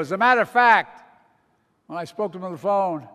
As a matter of fact, when I spoke to him on the phone,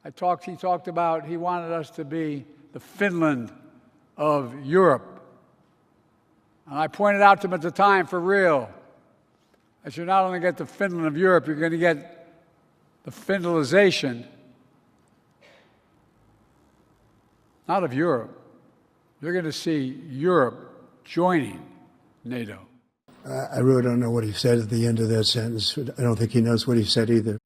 he talked about he wanted us to be the Finland of Europe. And I pointed out to him at the time, for real, that you're not only get the Finland of Europe, you're going to get the Finlandization, not of Europe. You're going to see Europe joining NATO. I really don't know what he said at the end of that sentence. I don't think he knows what he said either.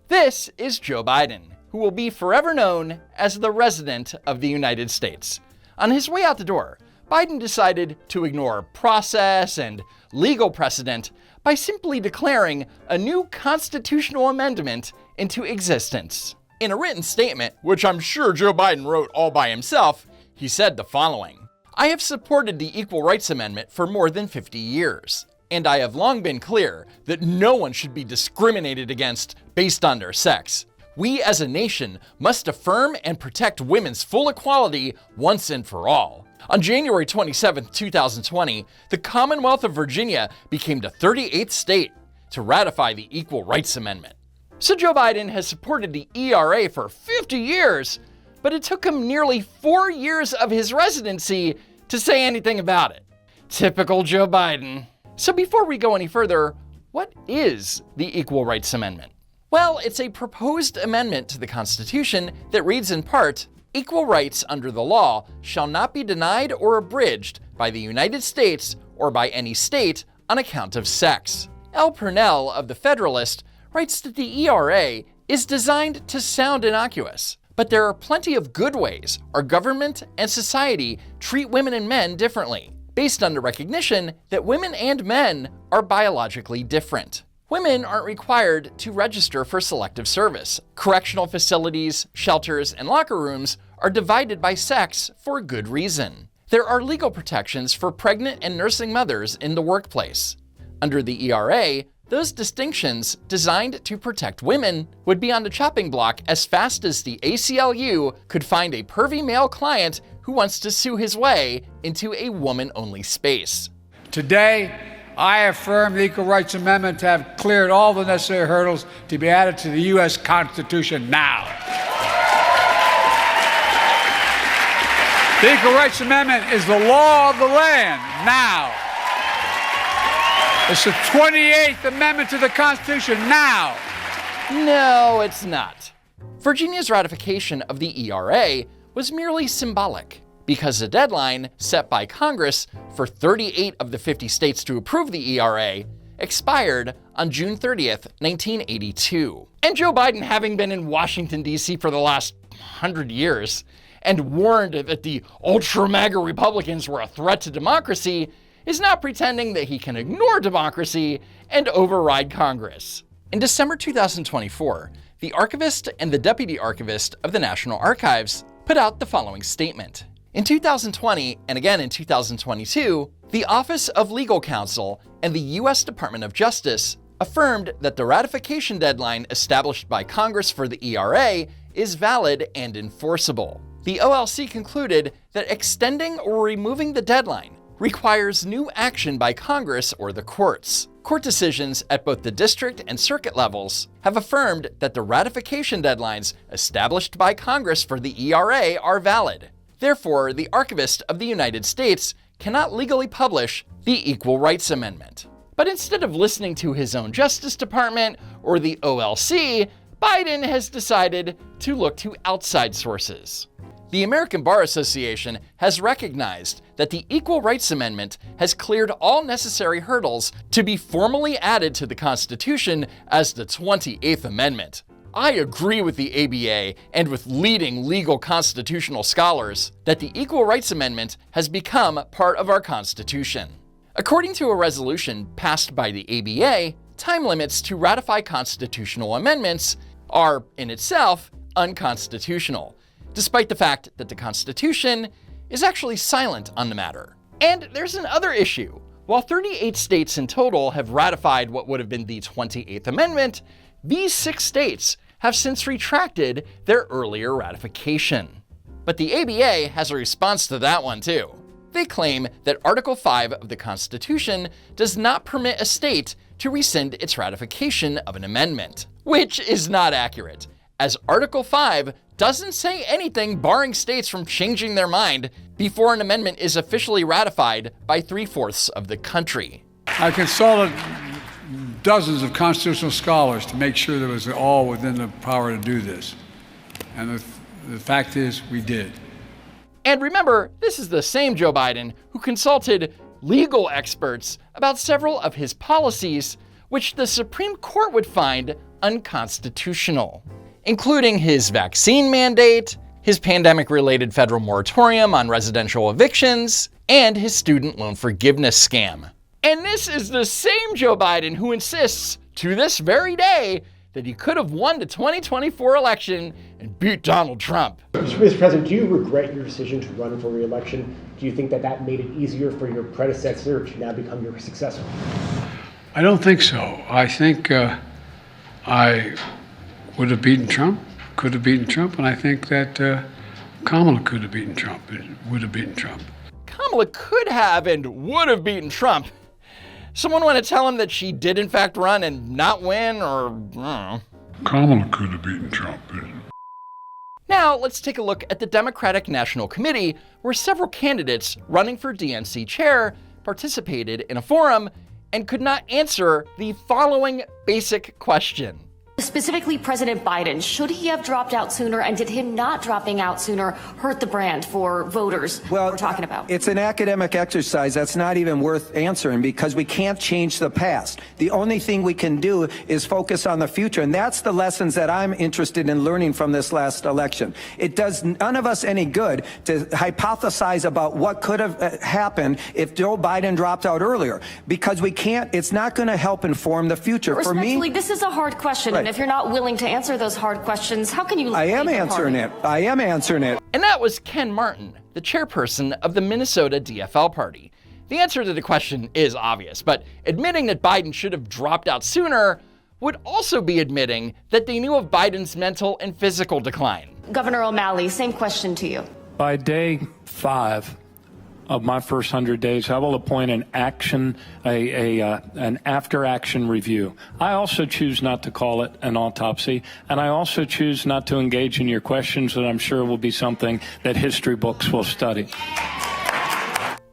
This is Joe Biden, who will be forever known as the Resident of the United States. On his way out the door, Biden decided to ignore process and legal precedent by simply declaring a new constitutional amendment into existence. In a written statement, which I'm sure Joe Biden wrote all by himself, he said the following: "I have supported the Equal Rights Amendment for more than 50 years, and I have long been clear that no one should be discriminated against based on their sex. We as a nation must affirm and protect women's full equality once and for all." On January 27, 2020, the Commonwealth of Virginia became the 38th state to ratify the Equal Rights Amendment. So Joe Biden has supported the ERA for 50 years, but it took him nearly 4 years of his residency to say anything about it. Typical Joe Biden. So before we go any further, what is the Equal Rights Amendment? Well, it's a proposed amendment to the Constitution that reads in part, "Equal rights under the law shall not be denied or abridged by the United States or by any state on account of sex." L. Purnell of The Federalist writes that the ERA is designed to sound innocuous, but there are plenty of good ways our government and society treat women and men differently, based on the recognition that women and men are biologically different. Women aren't required to register for selective service. Correctional facilities, shelters, and locker rooms are divided by sex for good reason. There are legal protections for pregnant and nursing mothers in the workplace. Under the ERA, those distinctions designed to protect women would be on the chopping block as fast as the ACLU could find a pervy male client who wants to sue his way into a woman-only space. Today, I affirm the Equal Rights Amendment to have cleared all the necessary hurdles to be added to the U.S. Constitution now. The Equal Rights Amendment is the law of the land now. It's the 28th Amendment to the Constitution now. No, it's not. Virginia's ratification of the ERA was merely symbolic, because the deadline set by Congress for 38 of the 50 states to approve the ERA expired on June 30th, 1982. And Joe Biden, having been in Washington, D.C. for the last 100 years and warned that the ultra-MAGA Republicans were a threat to democracy, is not pretending that he can ignore democracy and override Congress. In December 2024, the archivist and the deputy archivist of the National Archives put out the following statement. In 2020, and again in 2022, the Office of Legal Counsel and the U.S. Department of Justice affirmed that the ratification deadline established by Congress for the ERA is valid and enforceable. The OLC concluded that extending or removing the deadline requires new action by Congress or the courts. Court decisions at both the district and circuit levels have affirmed that the ratification deadlines established by Congress for the ERA are valid. Therefore, the Archivist of the United States cannot legally publish the Equal Rights Amendment. But instead of listening to his own Justice Department or the OLC, Biden has decided to look to outside sources. The American Bar Association has recognized that the Equal Rights Amendment has cleared all necessary hurdles to be formally added to the Constitution as the 28th Amendment. I agree with the ABA and with leading legal constitutional scholars that the Equal Rights Amendment has become part of our Constitution. According to a resolution passed by the ABA, time limits to ratify constitutional amendments are, in itself, unconstitutional, despite the fact that the Constitution is actually silent on the matter. And there's another issue. While 38 states in total have ratified what would have been the 28th Amendment, these 6 states have since retracted their earlier ratification. But the ABA has a response to that one too. They claim that Article 5 of the Constitution does not permit a state to rescind its ratification of an amendment, which is not accurate, as Article 5 doesn't say anything barring states from changing their mind before an amendment is officially ratified by 3/4 of the country. I consulted dozens of constitutional scholars to make sure that it was all within the power to do this. And the fact is, we did. And remember, this is the same Joe Biden who consulted legal experts about several of his policies, which the Supreme Court would find unconstitutional, including his vaccine mandate, his pandemic-related federal moratorium on residential evictions, and his student loan forgiveness scam. And this is the same Joe Biden who insists, to this very day, that he could have won the 2024 election and beat Donald Trump. Mr. President, do you regret your decision to run for re-election? Do you think that that made it easier for your predecessor to now become your successor? I don't think so. I think I would have beaten Trump, could have beaten Trump, and I think that Kamala could have beaten Trump, would have beaten Trump. Kamala could have and would have beaten Trump. Someone want to tell him that she did in fact run and not win, or I don't know. Kamala could have beaten Trump. Now, let's take a look at the Democratic National Committee, where several candidates running for DNC chair participated in a forum and could not answer the following basic question. Specifically, President Biden, should he have dropped out sooner, and did him not dropping out sooner hurt the brand for voters we're talking about? It's an academic exercise that's not even worth answering because we can't change the past. The only thing we can do is focus on the future, and that's the lessons that I'm interested in learning from this last election. It does none of us any good to hypothesize about what could have happened if Joe Biden dropped out earlier, because we can't, it's not going to help inform the future. Respectfully, this is a hard question. Right. And if you're not willing to answer those hard questions, how can you? I am answering it. I am answering it. And that was Ken Martin, the chairperson of the Minnesota DFL party. The answer to the question is obvious, but admitting that Biden should have dropped out sooner would also be admitting that they knew of Biden's mental and physical decline. Governor O'Malley, same question to you. By day 5 of my first 100 days, I will appoint an after-action review. I also choose not to call it an autopsy, and I also choose not to engage in your questions that I'm sure will be something that history books will study.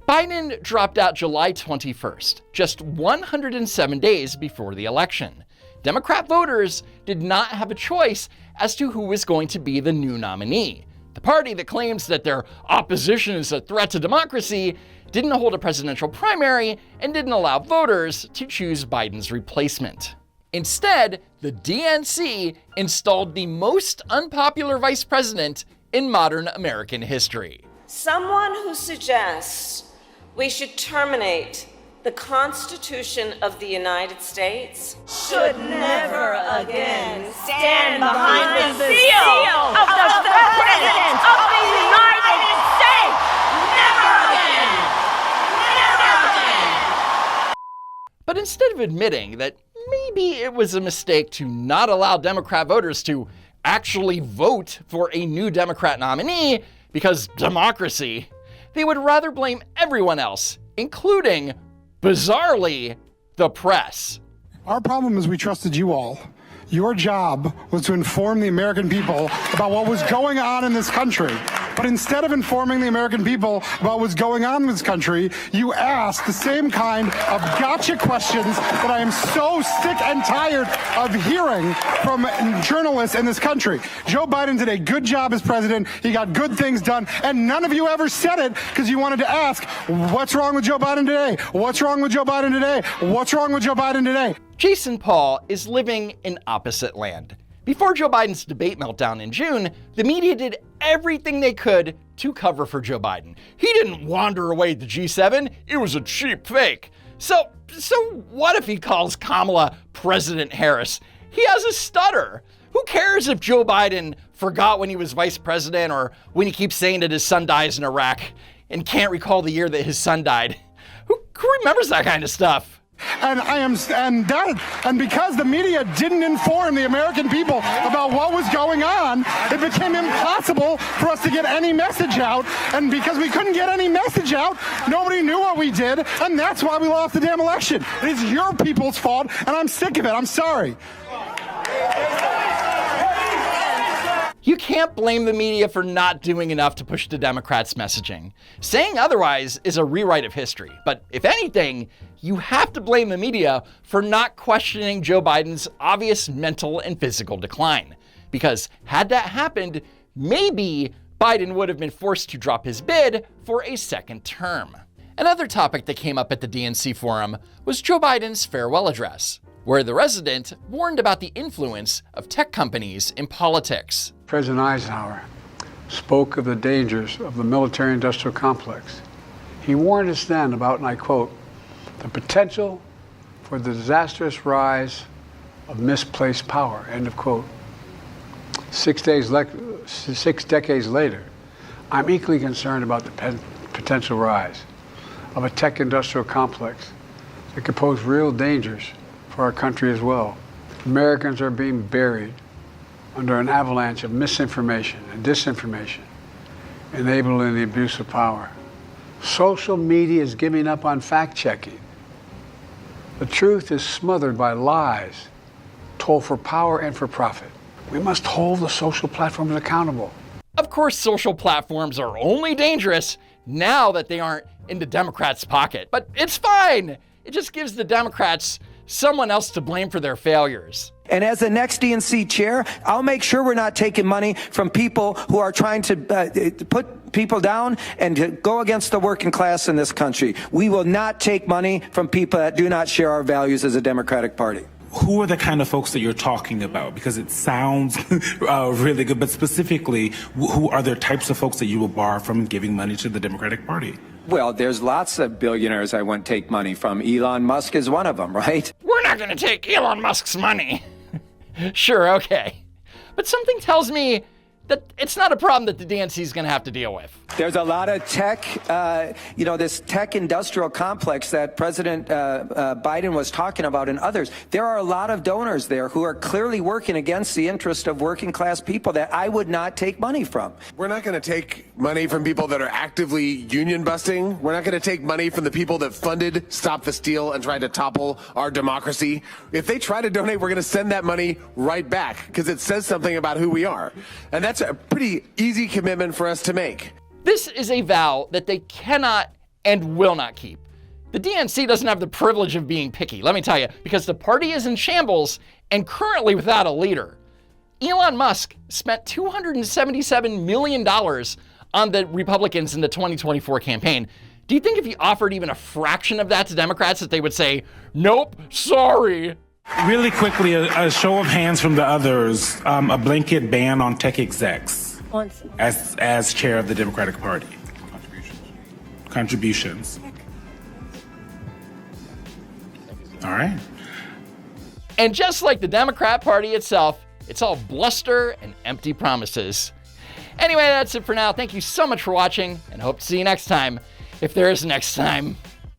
Biden dropped out July 21st, just 107 days before the election. Democrat voters did not have a choice as to who was going to be the new nominee. The party that claims that their opposition is a threat to democracy didn't hold a presidential primary and didn't allow voters to choose Biden's replacement. Instead, the DNC installed the most unpopular vice president in modern American history. Someone who suggests we should terminate the Constitution of the United States should never again stand behind the seal of the President of the United States. Never again! Never again! But instead of admitting that maybe it was a mistake to not allow Democrat voters to actually vote for a new Democrat nominee because democracy, they would rather blame everyone else, including, bizarrely, the press. Our problem is we trusted you all. Your job was to inform the American people about what was going on in this country. But instead of informing the American people about what's going on in this country, you asked the same kind of gotcha questions that I am so sick and tired of hearing from journalists in this country. Joe Biden did a good job as president. He got good things done. And none of you ever said it because you wanted to ask, what's wrong with Joe Biden today? What's wrong with Joe Biden today? What's wrong with Joe Biden today? Jason Paul is living in opposite land. Before Joe Biden's debate meltdown in June, the media did everything they could to cover for Joe Biden. He didn't wander away to G7. It was a cheap fake. So what if he calls Kamala President Harris? He has a stutter. Who cares if Joe Biden forgot when he was vice president or when he keeps saying that his son dies in Iraq and can't recall the year that his son died? Who remembers that kind of stuff? And because the media didn't inform the American people about what was going on, it became impossible for us to get any message out. And because we couldn't get any message out, nobody knew what we did, and that's why we lost the damn election. It is your people's fault, and I'm sick of it. I'm sorry. You can't blame the media for not doing enough to push the Democrats' messaging. Saying otherwise is a rewrite of history. But if anything, you have to blame the media for not questioning Joe Biden's obvious mental and physical decline. Because had that happened, maybe Biden would have been forced to drop his bid for a second term. Another topic that came up at the DNC forum was Joe Biden's farewell address, where the resident warned about the influence of tech companies in politics. President Eisenhower spoke of the dangers of the military-industrial complex. He warned us then about, and I quote, the potential for the disastrous rise of misplaced power, end of quote. 6 decades later, I'm equally concerned about the potential rise of a tech-industrial complex that could pose real dangers for our country as well. Americans are being buried under an avalanche of misinformation and disinformation, enabling the abuse of power. Social media is giving up on fact-checking. The truth is smothered by lies told for power and for profit. We must hold the social platforms accountable. Of course, social platforms are only dangerous now that they aren't in the Democrats' pocket, but it's fine. It just gives the Democrats someone else to blame for their failures. And as the next DNC chair, I'll make sure we're not taking money from people who are trying to put people down and to go against the working class in this country. We will not take money from people that do not share our values as a Democratic Party. Who are the kind of folks that you're talking about? Because it sounds really good, but specifically, who are there types of folks that you will bar from giving money to the Democratic Party? Well, there's lots of billionaires I won't take money from. Elon Musk is one of them, right? We're not going to take Elon Musk's money. Sure, okay. But something tells me that it's not a problem that the DNC is going to have to deal with. There's a lot of tech, this tech industrial complex that President Biden was talking about and others. There are a lot of donors there who are clearly working against the interest of working class people that I would not take money from. We're not going to take money from people that are actively union busting. We're not going to take money from the people that funded Stop the Steal and tried to topple our democracy. If they try to donate, we're going to send that money right back because it says something about who we are. And that's a pretty easy commitment for us to make. This is a vow that they cannot and will not keep. The DNC doesn't have the privilege of being picky, let me tell you, because the party is in shambles and currently without a leader. Elon Musk spent $277 million on the Republicans in the 2024 campaign. Do you think if he offered even a fraction of that to Democrats that they would say, nope, sorry? Really quickly, a show of hands from the others, a blanket ban on tech execs as chair of the Democratic Party. Contributions. All right. And just like the Democrat Party itself, it's all bluster and empty promises. Anyway, that's it for now. Thank you so much for watching, and hope to see you next time, if there is a next time.